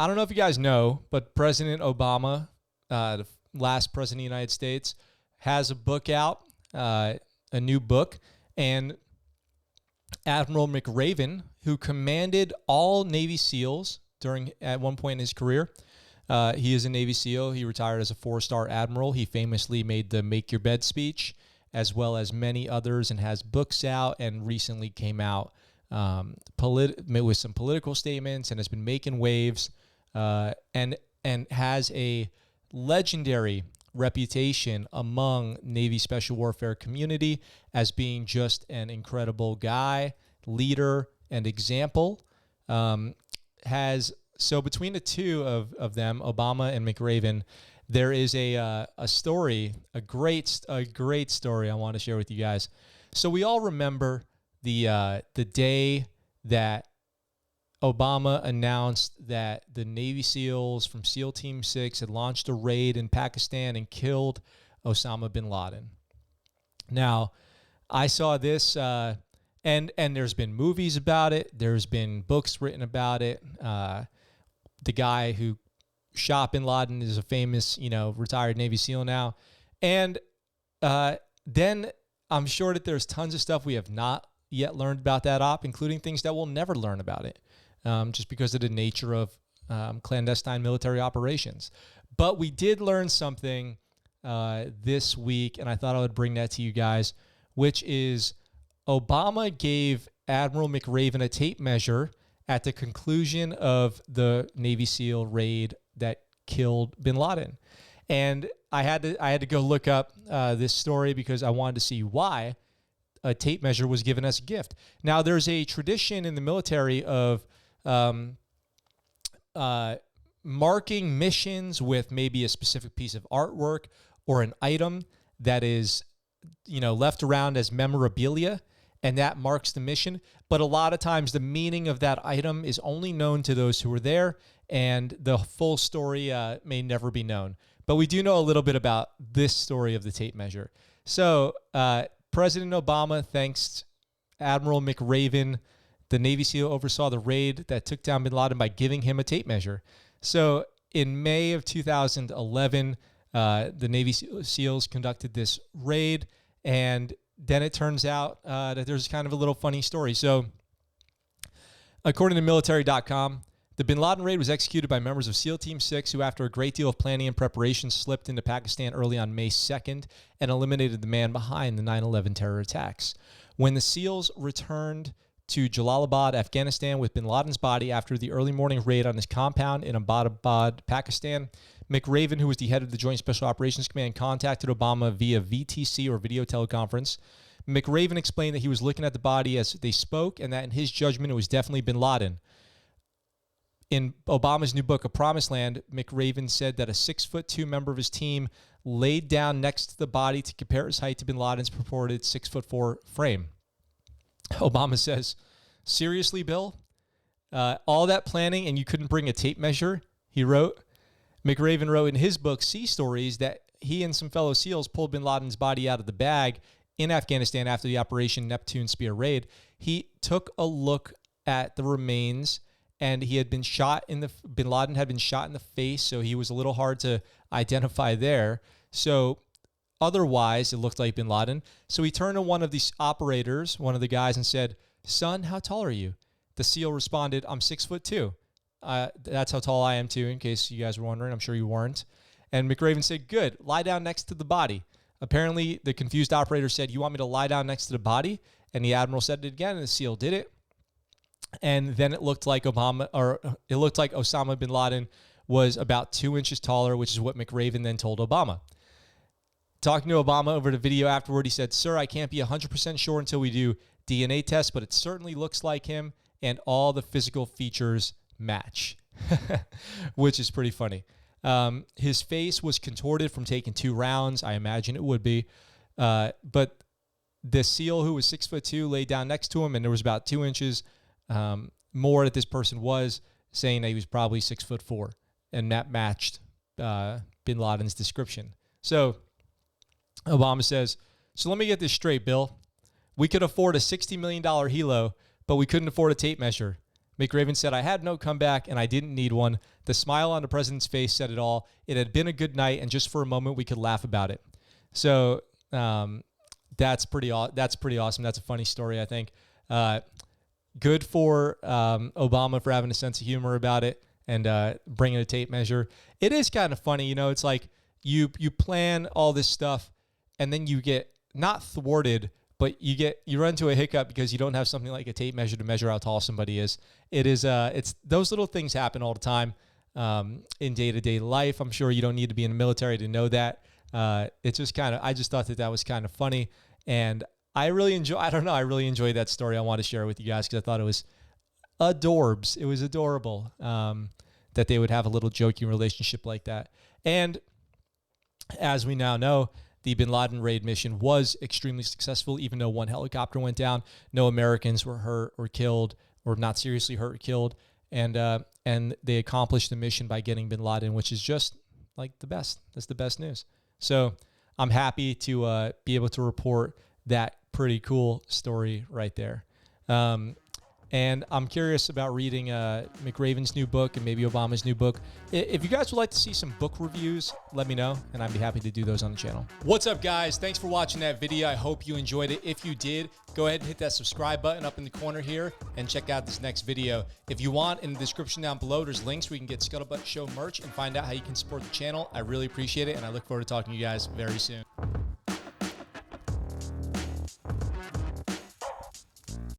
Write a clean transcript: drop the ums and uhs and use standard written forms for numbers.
I don't know if you guys know, but President Obama, the last president of the United States, has a book out, a new book, and Admiral McRaven, who commanded all Navy SEALs at one point in his career. He is a Navy SEAL. He retired as a 4-star admiral. He famously made the Make Your Bed speech, as well as many others, and has books out, and recently came out with some political statements, and has been making waves, and has a legendary reputation among Navy Special Warfare community as being just an incredible guy, leader, and example. So between the two of them, Obama and McRaven, there is a story, a great story I want to share with you guys. So we all remember the day that Obama announced that the Navy SEALs from SEAL Team 6 had launched a raid in Pakistan and killed Osama bin Laden. Now, I saw this, and there's been movies about it. There's been books written about it. The guy who shot bin Laden is a famous, retired Navy SEAL now. And then I'm sure that there's tons of stuff we have not yet learned about that op, including things that we'll never learn about it. Just because of the nature of clandestine military operations. But we did learn something this week, and I thought I would bring that to you guys, which is Obama gave Admiral McRaven a tape measure at the conclusion of the Navy SEAL raid that killed bin Laden. And I had to go look up this story because I wanted to see why a tape measure was given as a gift. Now, there's a tradition in the military of marking missions with maybe a specific piece of artwork or an item that is, left around as memorabilia, and that marks the mission. But a lot of times the meaning of that item is only known to those who were there, and the full story may never be known. But we do know a little bit about this story of the tape measure. So President Obama thanks Admiral McRaven. The Navy SEAL oversaw the raid that took down bin Laden by giving him a tape measure. So in May of 2011, the Navy SEALs conducted this raid, and then it turns out that there's kind of a little funny story. So according to military.com, the bin Laden raid was executed by members of SEAL Team 6 who, after a great deal of planning and preparation, slipped into Pakistan early on May 2nd and eliminated the man behind the 9/11 terror attacks. When the SEALs returned to Jalalabad, Afghanistan, with bin Laden's body after the early morning raid on his compound in Abbottabad, Pakistan, McRaven, who was the head of the Joint Special Operations Command, contacted Obama via VTC, or video teleconference. McRaven explained that he was looking at the body as they spoke, and that in his judgment, it was definitely bin Laden. In Obama's new book, A Promised Land, McRaven said that a 6'2" member of his team laid down next to the body to compare his height to bin Laden's purported 6'4" frame. Obama says, "Seriously, Bill? All that planning and you couldn't bring a tape measure?" he wrote. McRaven wrote in his book, Sea Stories, that he and some fellow SEALs pulled bin Laden's body out of the bag in Afghanistan after the Operation Neptune Spear raid. He took a look at the remains, and he had been shot bin Laden had been shot in the face, so he was a little hard to identify there. So otherwise, it looked like bin Laden. So he turned to one of these operators, one of the guys, and said, "Son, how tall are you?" The SEAL responded, "I'm 6'2". That's how tall I am too, in case you guys were wondering. I'm sure you weren't. And McRaven said, "Good, lie down next to the body." Apparently, the confused operator said, "You want me to lie down next to the body?" And the Admiral said it again, and the SEAL did it. And then it looked like Osama bin Laden was about 2 inches taller, which is what McRaven then told Obama. Talking to Obama over the video afterward, he said, "Sir, I can't be 100% sure until we do DNA tests, but it certainly looks like him, and all the physical features match," which is pretty funny. His face was contorted from taking 2 rounds. I imagine it would be. But the SEAL, who was 6'2", laid down next to him, and there was about 2 inches more that this person was, saying that he was probably 6'4", and that matched bin Laden's description. So Obama says, "So let me get this straight, Bill. We could afford a $60 million helo, but we couldn't afford a tape measure. McRaven said, I had no comeback and I didn't need one. The smile on the president's face said it all. It had been a good night, and just for a moment, we could laugh about it. So that's pretty awesome. That's a funny story, I think. Good for Obama for having a sense of humor about it and bringing a tape measure. It is kind of funny. You know, it's like you plan all this stuff and then you get not thwarted, but you run into a hiccup because you don't have something like a tape measure to measure how tall somebody is. It's those little things happen all the time in day-to-day life. I'm sure you don't need to be in the military to know that. It's just I just thought that was kind of funny. And I really enjoyed that story. I want to share it with you guys because I thought it was adorbs. It was adorable that they would have a little joking relationship like that. And as we now know, the Bin Laden raid mission was extremely successful, even though one helicopter went down. No Americans were hurt or killed, or not seriously hurt or killed. And they accomplished the mission by getting Bin Laden, which is just like the best. That's the best news. So I'm happy to be able to report that pretty cool story right there. And I'm curious about reading McRaven's new book and maybe Obama's new book. If you guys would like to see some book reviews, let me know, and I'd be happy to do those on the channel. What's up, guys? Thanks for watching that video. I hope you enjoyed it. If you did, go ahead and hit that subscribe button up in the corner here and check out this next video. If you want, in the description down below, there's links where you can get ScuttleButt Show merch and find out how you can support the channel. I really appreciate it, and I look forward to talking to you guys very soon.